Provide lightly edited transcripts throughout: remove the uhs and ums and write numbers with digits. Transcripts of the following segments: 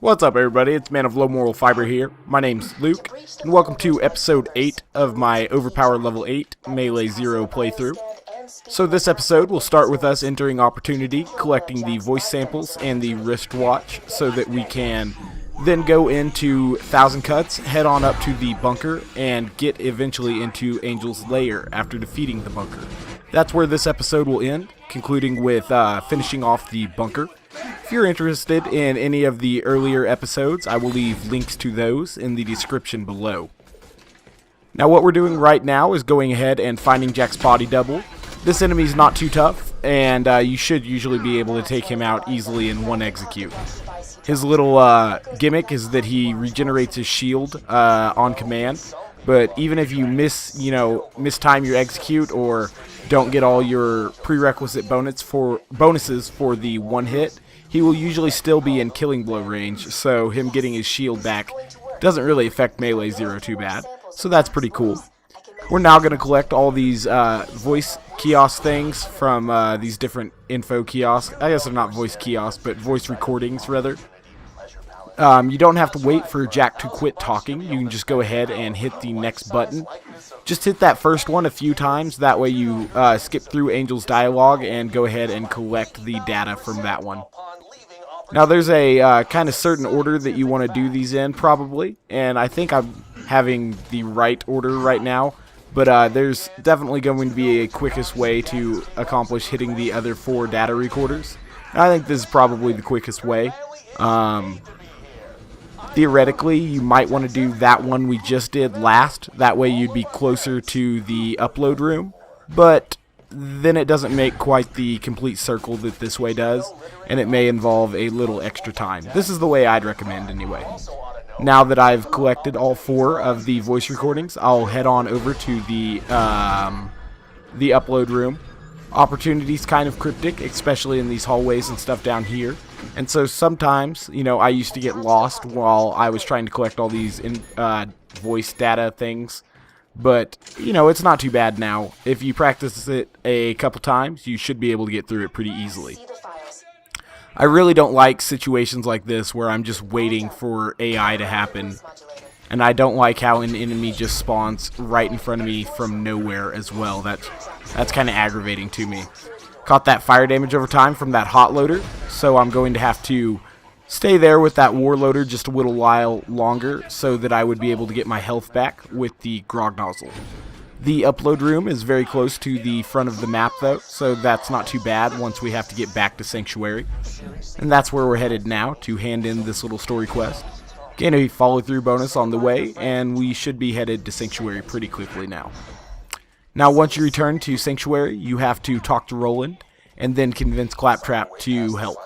What's up, everybody? It's Man of Low Moral Fiber here. My name's Luke, and welcome to episode 8 of my Overpowered Level 8 Melee Zer0 playthrough. So this episode will start with us entering Opportunity, collecting the voice samples and the wristwatch, so that we can then go into 1000 Cuts, head on up to the bunker, and get eventually into Angel's Lair after defeating the bunker. That's where this episode will end, concluding with finishing off the bunker. If you're interested in any of the earlier episodes, I will leave links to those in the description below. Now what we're doing right now is going ahead and finding Jack's body double. This enemy is not too tough, and you should usually be able to take him out easily in one execute. His little gimmick is that he regenerates his shield on command, but even if you mistime your execute or don't get all your prerequisite bonuses for the one hit, he will usually still be in killing blow range, so him getting his shield back doesn't really affect Melee Zer0 too bad, so that's pretty cool. We're now going to collect all these voice kiosk things from these different info kiosks. I guess they're not voice kiosks, but voice recordings rather. You don't have to wait for Jack to quit talking. You can just go ahead and hit the next button. Just hit that first one a few times. That way you skip through Angel's dialogue and go ahead and collect the data from that one. Now there's a kind of certain order that you want to do these in probably. And I think I'm having the right order right now. But there's definitely going to be a quickest way to accomplish hitting the other 4 data recorders. And I think this is probably the quickest way. Theoretically, you might want to do that one we just did last. That way you'd be closer to the upload room. But then it doesn't make quite the complete circle that this way does. And it may involve a little extra time. This is the way I'd recommend anyway. Now that I've collected all 4 of the voice recordings, I'll head on over to the upload room. Opportunity's kind of cryptic, especially in these hallways and stuff down here. And so sometimes, I used to get lost while I was trying to collect all these voice data things. But, it's not too bad now. If you practice it a couple times, you should be able to get through it pretty easily. I really don't like situations like this where I'm just waiting for AI to happen. And I don't like how an enemy just spawns right in front of me from nowhere as well. That's kind of aggravating to me. Caught that fire damage over time from that hot loader, so I'm going to have to stay there with that war loader just a little while longer so that I would be able to get my health back with the Grog Nozzle. The upload room is very close to the front of the map though, so that's not too bad once we have to get back to Sanctuary. And that's where we're headed now to hand in this little story quest. Gain a follow-through bonus on the way, and we should be headed to Sanctuary pretty quickly now. Now once you return to Sanctuary, you have to talk to Roland, and then convince Claptrap to help.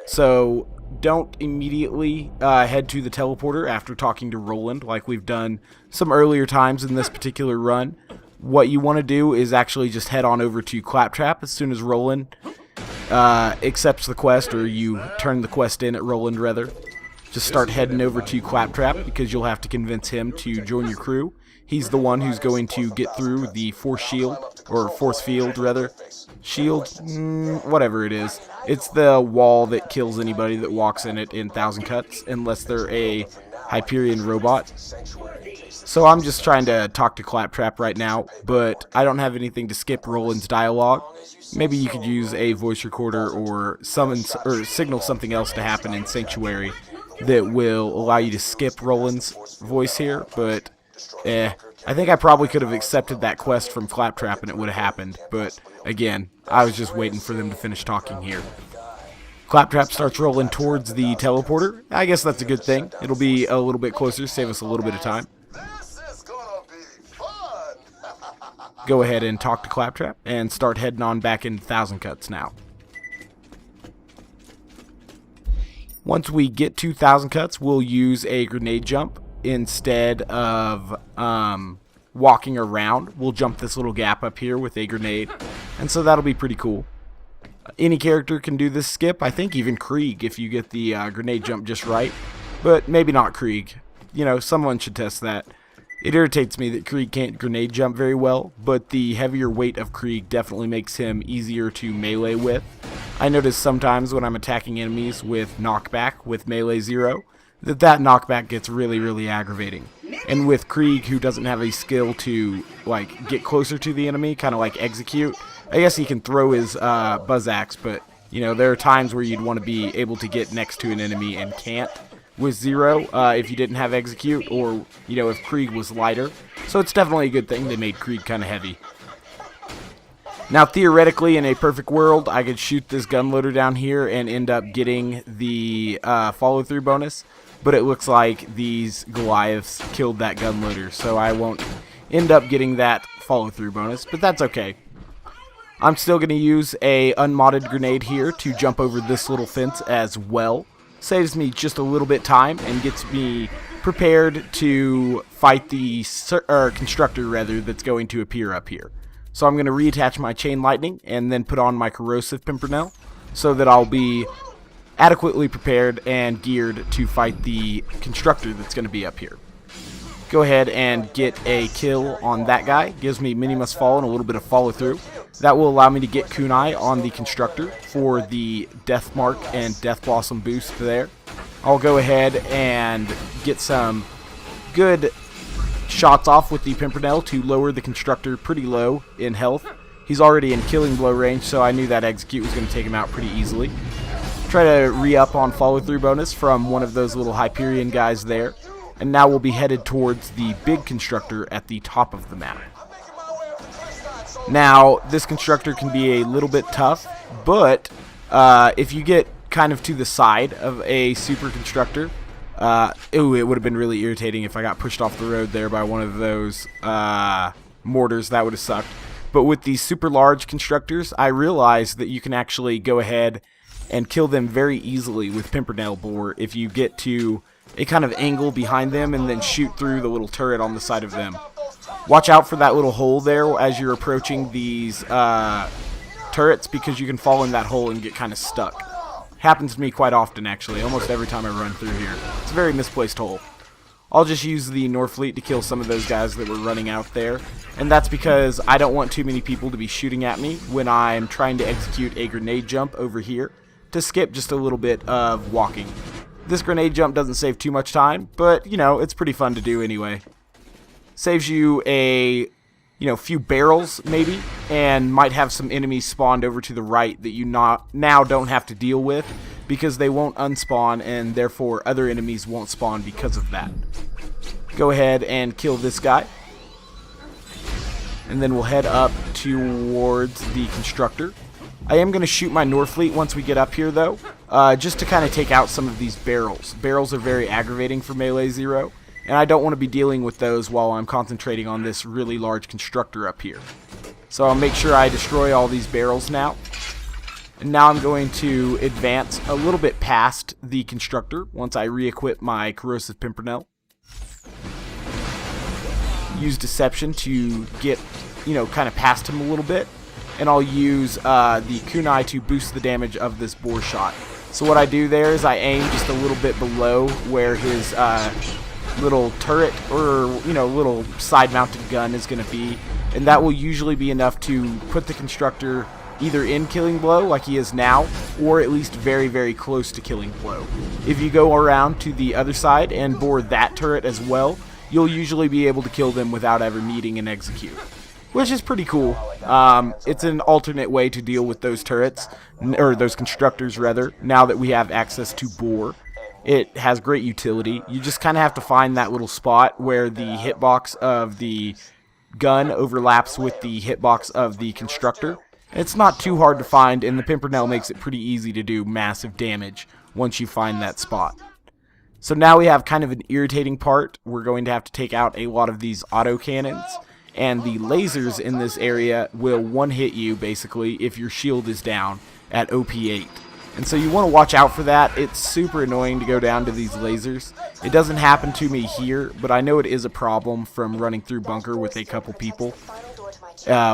So don't immediately head to the teleporter after talking to Roland like we've done some earlier times in this particular run. What you want to do is actually just head on over to Claptrap as soon as Roland accepts the quest, or you turn the quest in at Roland rather. Just start heading over to Claptrap because you'll have to convince him to join your crew. He's the one who's going to get through the force shield, or force field rather. Shield? Whatever it is. It's the wall that kills anybody that walks in it in 1000 Cuts, unless they're a Hyperion robot. So I'm just trying to talk to Claptrap right now, but I don't have anything to skip Roland's dialogue. Maybe you could use a voice recorder or summon or signal something else to happen in Sanctuary that will allow you to skip Roland's voice here, but I think I probably could have accepted that quest from Claptrap and it would have happened, but again, I was just waiting for them to finish talking here. Claptrap starts rolling towards the teleporter. I guess that's a good thing. It'll be a little bit closer, save us a little bit of time. Go ahead and talk to Claptrap and start heading on back into 1000 Cuts now. Once we get to 1000 Cuts, we'll use a grenade jump instead of walking around. We'll jump this little gap up here with a grenade, and so that'll be pretty cool. Any character can do this skip. I think even Krieg if you get the grenade jump just right, but maybe not Krieg. Someone should test that. It irritates me that Krieg can't grenade jump very well, but the heavier weight of Krieg definitely makes him easier to melee with. I notice sometimes when I'm attacking enemies with knockback with Melee Zer0 that knockback gets really aggravating. And with Krieg, who doesn't have a skill to like get closer to the enemy, kind of like execute, I guess he can throw his buzz axe, but you know, there are times where you'd want to be able to get next to an enemy and can't with Zer0 if you didn't have execute, or you know, if Krieg was lighter. So it's definitely a good thing they made Krieg kind of heavy. Now theoretically, in a perfect world, I could shoot this gun loader down here and end up getting the follow through bonus, but it looks like these Goliaths killed that gun loader, so I won't end up getting that follow through bonus, but that's okay. I'm still going to use a unmodded grenade here to jump over this little fence as well. Saves me just a little bit time and gets me prepared to fight the constructor rather that's going to appear up here. So I'm going to reattach my chain lightning and then put on my corrosive pimpernel so that I'll be adequately prepared and geared to fight the constructor that's going to be up here. Go ahead and get a kill on that guy. Gives me mini must fall and a little bit of follow through. That will allow me to get kunai on the constructor for the death mark and death blossom boost there. I'll go ahead and get some good shots off with the pimpernel to lower the constructor pretty low in health. He's already in killing blow range, so I knew that execute was going to take him out pretty easily. Try to re-up on follow through bonus from one of those little Hyperion guys there. And now we'll be headed towards the big constructor at the top of the map. Now, this constructor can be a little bit tough, but if you get kind of to the side of a super constructor, it would have been really irritating if I got pushed off the road there by one of those mortars. That would have sucked. But with these super large constructors, I realized that you can actually go ahead and kill them very easily with pimpernel bore if you get to a kind of angle behind them and then shoot through the little turret on the side of them. Watch out for that little hole there as you're approaching these turrets, because you can fall in that hole and get kind of stuck. Happens to me quite often, actually, almost every time I run through here. It's a very misplaced hole. I'll just use the Norfleet to kill some of those guys that were running out there, and that's because I don't want too many people to be shooting at me when I'm trying to execute a grenade jump over here to skip just a little bit of walking. This grenade jump doesn't save too much time, but you know, it's pretty fun to do anyway. Saves you a few barrels maybe, and might have some enemies spawned over to the right that you now don't have to deal with, because they won't unspawn and therefore other enemies won't spawn because of that. Go ahead and kill this guy, and then we'll head up towards the constructor. I am going to shoot my Norfleet once we get up here though, just to kind of take out some of these barrels. Barrels are very aggravating for Melee Zer0, and I don't want to be dealing with those while I'm concentrating on this really large constructor up here. So I'll make sure I destroy all these barrels now. And now I'm going to advance a little bit past the constructor once I re-equip my corrosive pimpernel. Use deception to get, kind of past him a little bit. And I'll use the kunai to boost the damage of this bore shot. So what I do there is I aim just a little bit below where his little turret or little side mounted gun is going to be, and that will usually be enough to put the constructor either in killing blow like he is now, or at least very close to killing blow. If you go around to the other side and bore that turret as well, you'll usually be able to kill them without ever needing an execute, which is pretty cool. It's an alternate way to deal with those turrets, or those constructors rather, now that we have access to bore. It has great utility. You just kind of have to find that little spot where the hitbox of the gun overlaps with the hitbox of the constructor. It's not too hard to find, and the pimpernel makes it pretty easy to do massive damage once you find that spot. So now we have kind of an irritating part. We're going to have to take out a lot of these autocannons, and the lasers in this area will one-hit you basically if your shield is down at OP8. And so you want to watch out for that. It's super annoying to go down to these lasers. It doesn't happen to me here, but I know it is a problem from running through bunker with a couple people.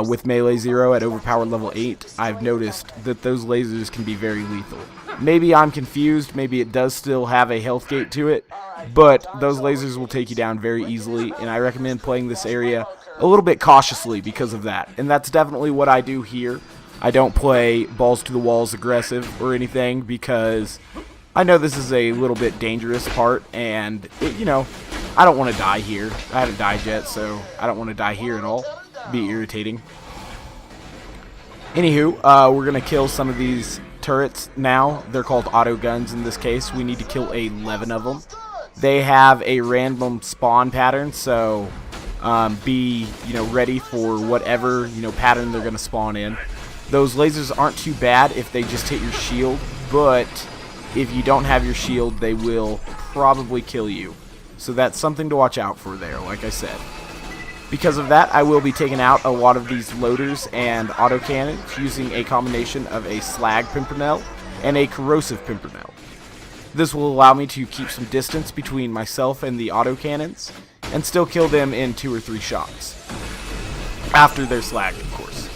With Melee Zer0 at overpowered level 8, I've noticed that those lasers can be very lethal. Maybe I'm confused, maybe it does still have a health gate to it, but those lasers will take you down very easily, and I recommend playing this area a little bit cautiously because of that. And that's definitely what I do here. I don't play balls to the walls aggressive or anything because I know this is a little bit dangerous part, and I don't want to die here. I haven't died yet, so I don't want to die here at all. It'd be irritating. Anywho, we're going to kill some of these turrets now. They're called auto guns in this case. We need to kill 11 of them. They have a random spawn pattern, so be ready for whatever pattern they're going to spawn in. Those lasers aren't too bad if they just hit your shield, but if you don't have your shield, they will probably kill you. So that's something to watch out for there, like I said. Because of that, I will be taking out a lot of these loaders and autocannons using a combination of a slag pimpernel and a corrosive pimpernel. This will allow me to keep some distance between myself and the autocannons and still kill them in 2 or 3 shots. After they're slagged, of course.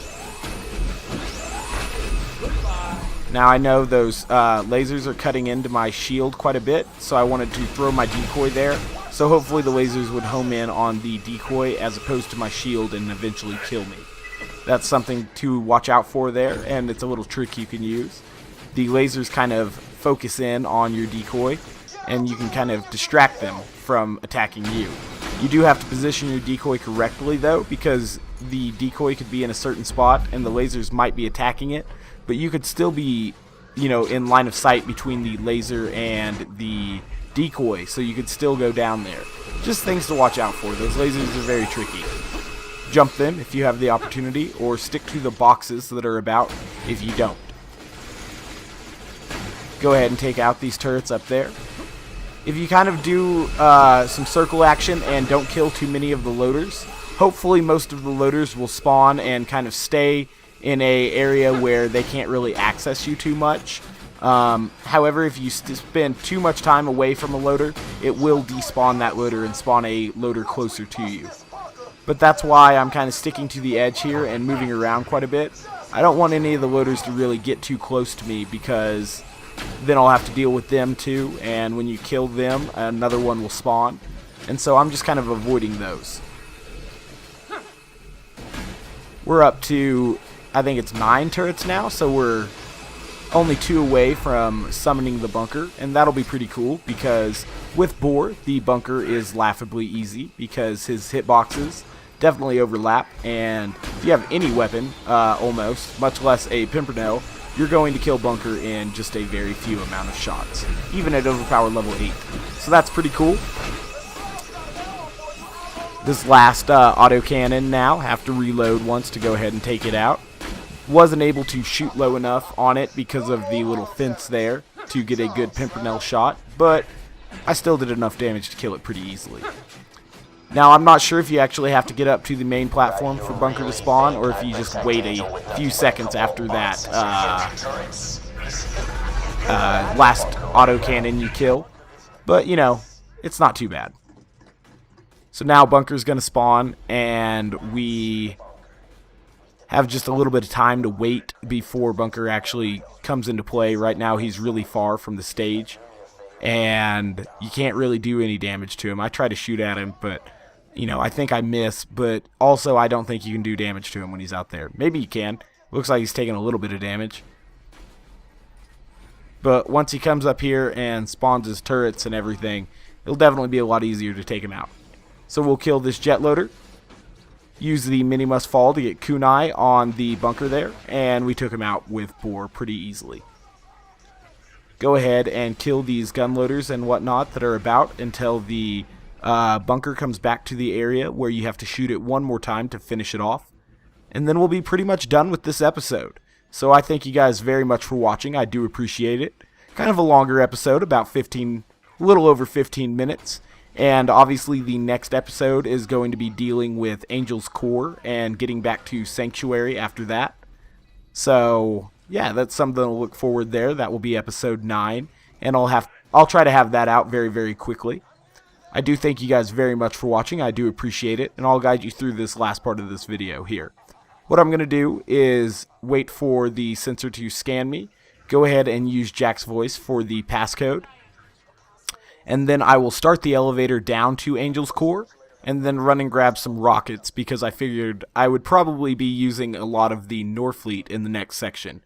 Now I know those lasers are cutting into my shield quite a bit, so I wanted to throw my decoy there. So hopefully the lasers would home in on the decoy as opposed to my shield and eventually kill me. That's something to watch out for there, and it's a little trick you can use. The lasers kind of focus in on your decoy, and you can kind of distract them from attacking you. You do have to position your decoy correctly though, because the decoy could be in a certain spot and the lasers might be attacking it, but you could still be, in line of sight between the laser and the decoy, so you could still go down there. Just things to watch out for. Those lasers are very tricky. Jump them if you have the opportunity, or stick to the boxes that are about if you don't. Go ahead and take out these turrets up there. If you kind of do some circle action and don't kill too many of the loaders, hopefully most of the loaders will spawn and kind of stay in a area where they can't really access you too much. However, if you spend too much time away from a loader, it will despawn that loader and spawn a loader closer to you. But that's why I'm kind of sticking to the edge here and moving around quite a bit. I don't want any of the loaders to really get too close to me, because then I'll have to deal with them too, and when you kill them, another one will spawn. And so I'm just kind of avoiding those. We're up to, I think it's 9 turrets now, so we're only 2 away from summoning the bunker, and that'll be pretty cool, because with Boar, the bunker is laughably easy, because his hitboxes definitely overlap, and if you have any weapon, almost, much less a pimpernel, you're going to kill bunker in just a very few amount of shots, even at overpower level 8. So that's pretty cool. This last autocannon now, have to reload once to go ahead and take it out. Wasn't able to shoot low enough on it because of the little fence there to get a good pimpernel shot, but I still did enough damage to kill it pretty easily. Now I'm not sure if you actually have to get up to the main platform for bunker to spawn, or if you just wait a few seconds after that last autocannon you kill, but it's not too bad. So now bunker's gonna spawn, and we have just a little bit of time to wait before bunker actually comes into play. Right now he's really far from the stage, and you can't really do any damage to him. I try to shoot at him, but I think I miss, but also I don't think you can do damage to him when he's out there. Maybe you can. Looks like he's taking a little bit of damage. But once he comes up here and spawns his turrets and everything, it'll definitely be a lot easier to take him out. So we'll kill this jet loader. Use the mini must fall to get kunai on the bunker there, and we took him out with Boar pretty easily. Go ahead and kill these gun loaders and whatnot that are about until the bunker comes back to the area where you have to shoot it one more time to finish it off. And then we'll be pretty much done with this episode. So I thank you guys very much for watching. I do appreciate it. Kind of a longer episode, about a little over 15 minutes. And obviously the next episode is going to be dealing with Angel's Core and getting back to Sanctuary after that. So yeah, that's something to look forward there. That will be episode 9, and I'll try to have that out very, very quickly. I do thank you guys very much for watching. I do appreciate it, and I'll guide you through this last part of this video here. What I'm going to do is wait for the sensor to scan me, go ahead and use Jack's voice for the passcode, and then I will start the elevator down to Angel's Core, and then run and grab some rockets because I figured I would probably be using a lot of the Norfleet in the next section.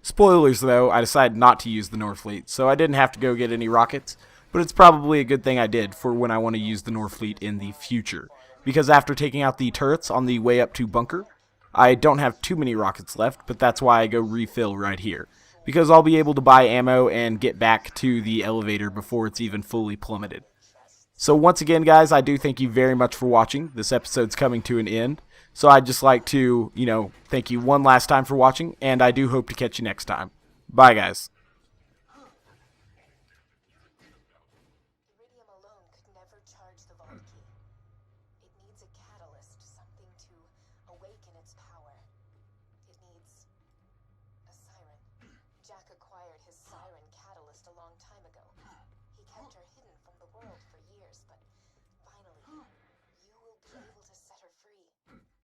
Spoilers though, I decided not to use the Norfleet, so I didn't have to go get any rockets, but it's probably a good thing I did for when I want to use the Norfleet in the future, because after taking out the turrets on the way up to bunker, I don't have too many rockets left, but that's why I go refill right here, because I'll be able to buy ammo and get back to the elevator before it's even fully plummeted. So once again, guys, I do thank you very much for watching. This episode's coming to an end, so I'd just like to, thank you one last time for watching, and I do hope to catch you next time. Bye, guys.